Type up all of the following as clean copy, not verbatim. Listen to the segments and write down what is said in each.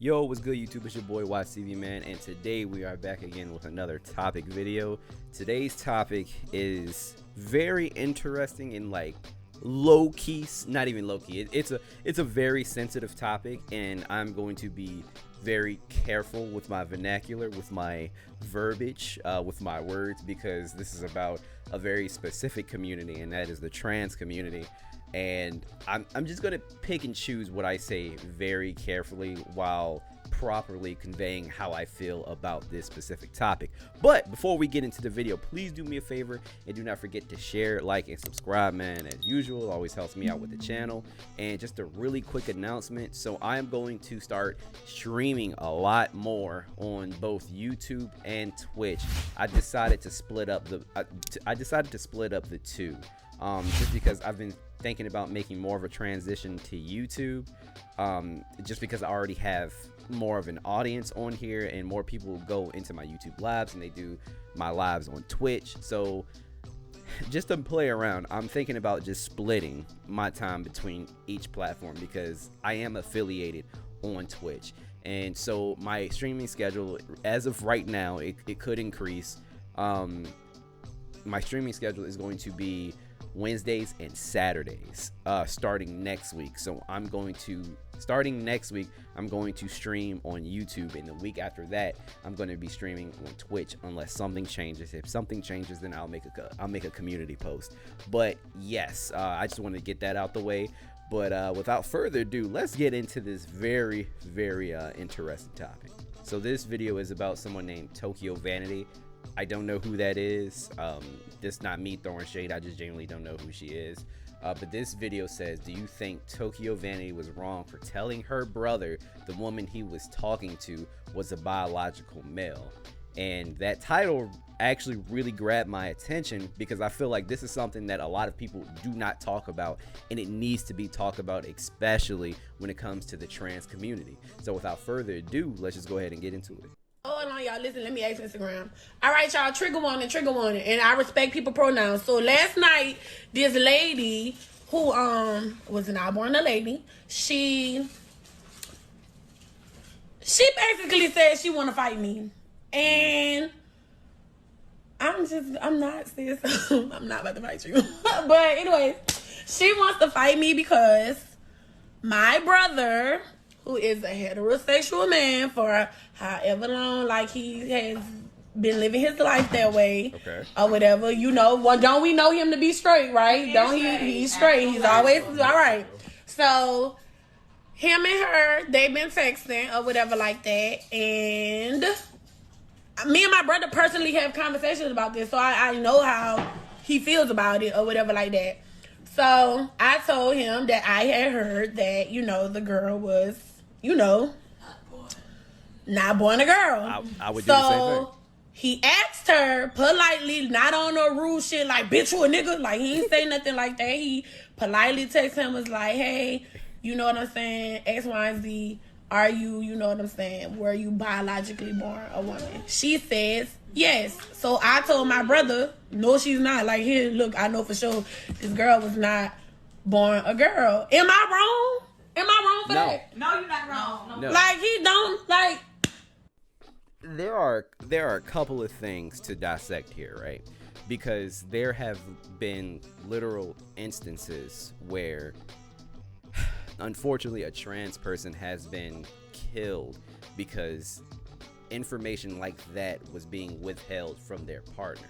Yo, what's good, YouTube? It's your boy WattsTV, man, and today we are back again with another topic video. Today's topic is very interesting and like low-key, not even low-key. It's a very sensitive topic, and I'm going to be very careful with my vernacular, with my verbiage, with my words, because this is about a very specific community, and that is the trans community. And I'm just gonna pick and choose what I say very carefully while properly conveying how I feel about this specific topic. But before we get into the video, please do me a favor and do not forget to share, like, and subscribe, man. As usual, it always helps me out with the channel. And just a really quick announcement, so I am going to start streaming a lot more on both YouTube and Twitch. I decided to split up the two, just because I've been thinking about making more of a transition to YouTube, just because I already have more of an audience on here and more people go into my YouTube lives and they do my lives on Twitch. So just to play around, I'm thinking about just splitting my time between each platform because I am affiliated on Twitch. And so my streaming schedule, as of right now, it could increase. My streaming schedule is going to be Wednesdays and Saturdays starting next week. So starting next week, I'm going to stream on YouTube, and the week after that I'm going to be streaming on Twitch unless something changes. If something changes, then I'll make a community post. But yes, I just wanted to get that out the way. But without further ado, let's get into this very interesting topic. So this video is about someone named Tokyo Vanity. I don't know who that is. This is not me throwing shade. I just genuinely don't know who she is. But this video says, do you think Tokyo Vanity was wrong for telling her brother the woman he was talking to was a biological male? And that title actually really grabbed my attention because I feel like this is something that a lot of people do not talk about, and it needs to be talked about, especially when it comes to the trans community. So without further ado, let's just go ahead and get into it. Hold on, y'all. Listen, let me ask Instagram. All right, y'all. Trigger warning. And I respect people pronouns. So last night, this lady who was not born a lady, she basically said she want to fight me, and I'm not sis. I'm not about to fight you. But anyways, she wants to fight me because my brother, who is a heterosexual man for however long, like he has been living his life that way, okay, or whatever, you know. Well, don't we know him to be straight, right? He's straight. He's always all right. So him and her, they've been texting or whatever like that, and me and my brother personally have conversations about this, so I know how he feels about it or whatever like that. So I told him that I had heard that, you know, the girl was, you know, not born a girl. I would do the same thing. He asked her politely, not on no rude shit like, bitch, you a nigga. Like, he ain't say nothing like that. He politely texted him, was like, hey, you know what I'm saying, X, Y, and Z, are you know what I'm saying, were you biologically born a woman? She says yes. So I told my brother, no, she's not. Like, here, look, I know for sure this girl was not born a girl. Am I wrong? Am I wrong for that? No, you're not wrong. No. Like, he don't, like... There are a couple of things to dissect here, right? Because there have been literal instances where, unfortunately, a trans person has been killed because information like that was being withheld from their partner.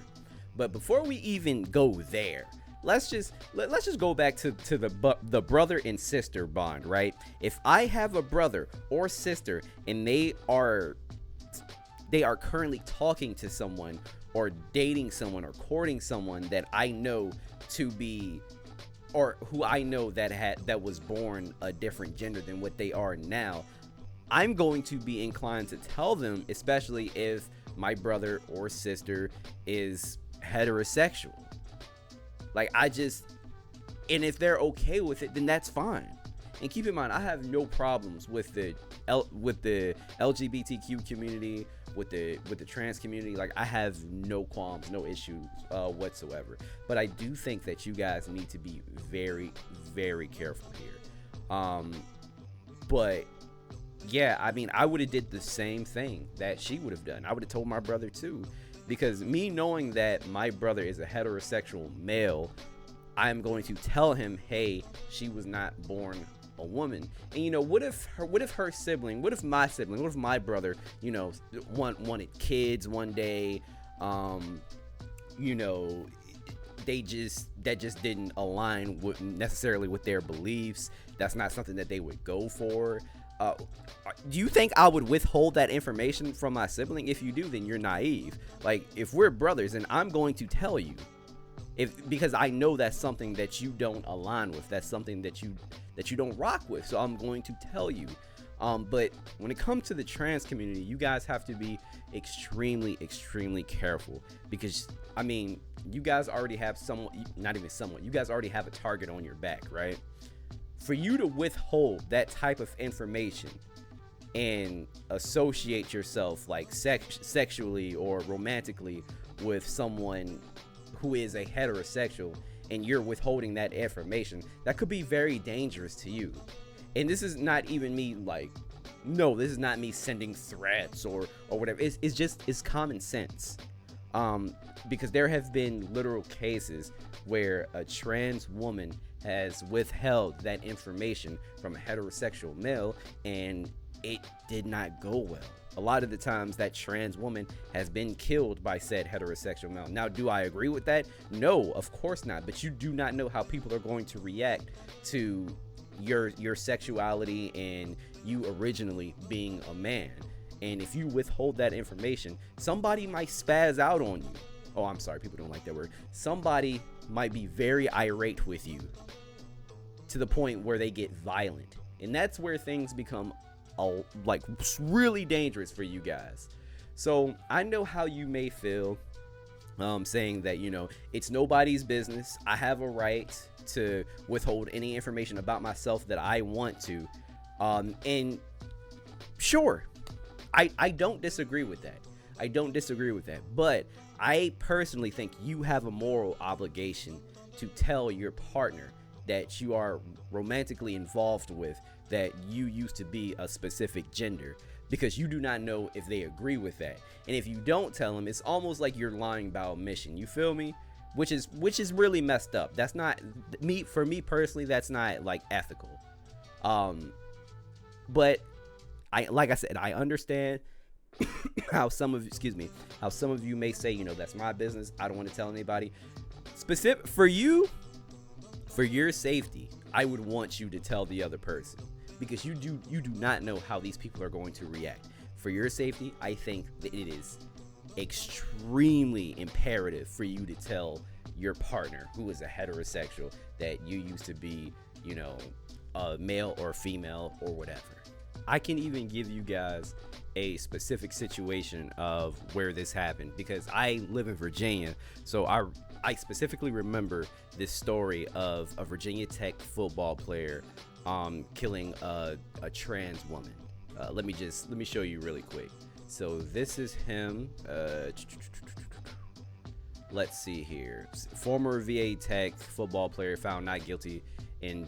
But before we even go there, let's just go back to the brother and sister bond, right? If I have a brother or sister and they are currently talking to someone or dating someone or courting someone that I know to be, or who I know that was born a different gender than what they are now, I'm going to be inclined to tell them, especially if my brother or sister is heterosexual. Like, and if they're okay with it, then that's fine. And keep in mind, I have no problems with the LGBTQ community, with the trans community. Like, I have no qualms, no issues whatsoever. But I do think that you guys need to be very, very careful here. But yeah, I mean, I would have did the same thing that she would have done. I would have told my brother too, because me knowing that my brother is a heterosexual male, I'm going to tell him, hey, she was not born a woman. And you know, what if her sibling, what if my sibling, what if my brother, you know, wanted kids one day, you know, that just didn't align with necessarily with their beliefs. That's not something that they would go for. Do you think I would withhold that information from my sibling? If you do, then you're naive. Like, if we're brothers, and I'm going to tell you, because I know that's something that you don't align with, that's something that you don't rock with, so I'm going to tell you. But when it comes to the trans community, you guys have to be extremely careful, because I mean, you guys already have you guys already have a target on your back, right? For you to withhold that type of information and associate yourself like sexually or romantically with someone who is a heterosexual, and you're withholding that information, that could be very dangerous to you. And this is not even me this is not me sending threats or whatever. It's common sense. Because there have been literal cases where a trans woman has withheld that information from a heterosexual male, and it did not go well. A lot of the times that trans woman has been killed by said heterosexual male. Now, do I agree with that? No, of course not. But you do not know how people are going to react to your sexuality and you originally being a man. And if you withhold that information, somebody might spaz out on you. Oh, I'm sorry, people don't like that word. Somebody might be very irate with you to the point where they get violent. And that's where things become really dangerous for you guys. So I know how you may feel saying that, you know, it's nobody's business. I have a right to withhold any information about myself that I want to. And sure, I don't disagree with that. But I personally think you have a moral obligation to tell your partner that you are romantically involved with that you used to be a specific gender, because you do not know if they agree with that. And if you don't tell them, it's almost like you're lying by omission. You feel me? Which is really messed up. That's not me. For me personally, that's not like ethical. But like I said, I understand how some of you may say, you know, that's my business, I don't want to tell anybody. Specific for you, for your safety, I would want you to tell the other person, because you do not know how these people are going to react. For your safety, I think that it is extremely imperative for you to tell your partner who is a heterosexual that you used to be, you know, a male or female or whatever. I can even give you guys a specific situation of where this happened, because I live in Virginia, so I specifically remember this story of a Virginia Tech football player killing a trans woman. Let me show you really quick. So this is him. Let's see here. Former VA Tech football player found not guilty in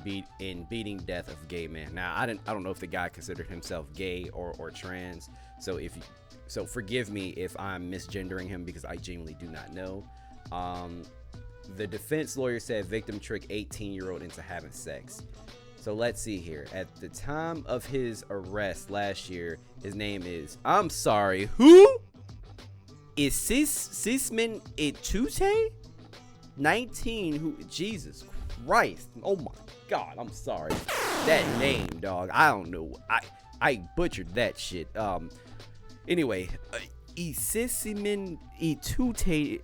beating death of gay man. Now I don't know if the guy considered himself gay or trans. So forgive me if I'm misgendering him, because I genuinely do not know. The defense lawyer said victim tricked 18-year-old into having sex. So let's see here. At the time of his arrest last year, his name is, I'm sorry, who? Is Sisman Itute? 19, who, Jesus Christ. Oh my God, I'm sorry. That name, dog. I don't know. I butchered that shit. Anyway, Isisimin Itute,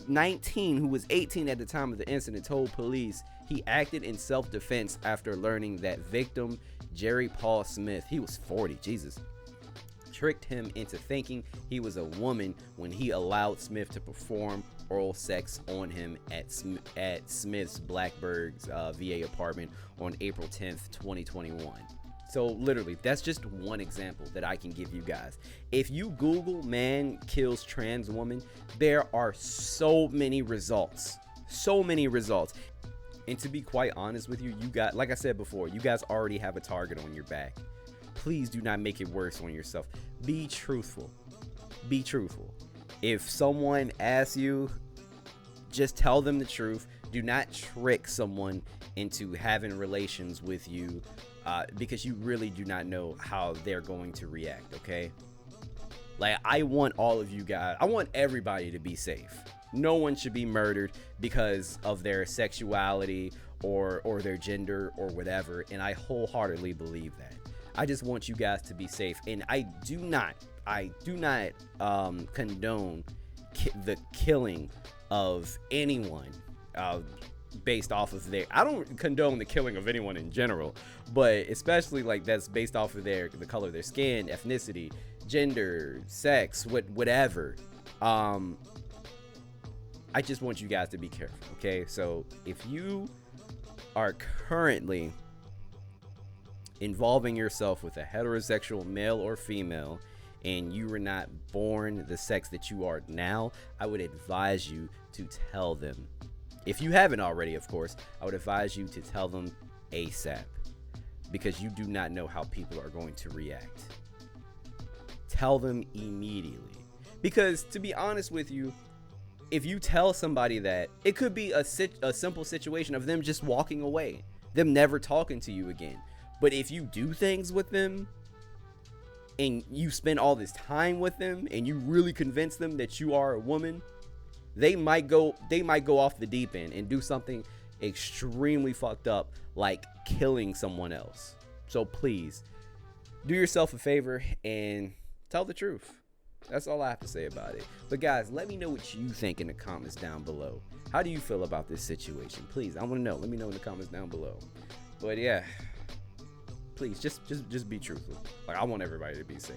19, who was 18 at the time of the incident, told police he acted in self-defense after learning that victim Jerry Paul Smith, he was 40, Jesus, tricked him into thinking he was a woman when he allowed Smith to perform oral sex on him at Smith's Blacksburg's VA apartment on April 10th, 2021. So literally, that's just one example that I can give you guys. If you Google man kills trans woman, there are so many results. And to be quite honest with you, you got, like I said before, you guys already have a target on your back. please do not make it worse on yourself. Be truthful. Be truthful. If someone asks you, just tell them the truth. Do not trick someone into having relations with you, because you really do not know how they're going to react, okay? Like, I want all of you guys, I want everybody to be safe. No one should be murdered because of their sexuality or their gender or whatever, and I wholeheartedly believe that. I just want you guys to be safe, and I do not condone the killing of anyone based off of their, I don't condone the killing of anyone in general, but especially like that's based off of the color of their skin, ethnicity, gender, sex, whatever. I just want you guys to be careful, okay? So if you are currently involving yourself with a heterosexual male or female and you were not born the sex that you are now, I would advise you to tell them. If you haven't already, of course, I would advise you to tell them ASAP, because you do not know how people are going to react. Tell them immediately, because to be honest with you, if you tell somebody that, it could be a simple situation of them just walking away, them never talking to you again. But if you do things with them and you spend all this time with them and you really convince them that you are a woman, they might go off the deep end and do something extremely fucked up, like killing someone else. So please do yourself a favor and tell the truth. That's all I have to say about it. But guys, let me know what you think in the comments down below. How do you feel about this situation? Please, I want to know. Let me know in the comments down below. But yeah, please just be truthful. Like, I want everybody to be safe.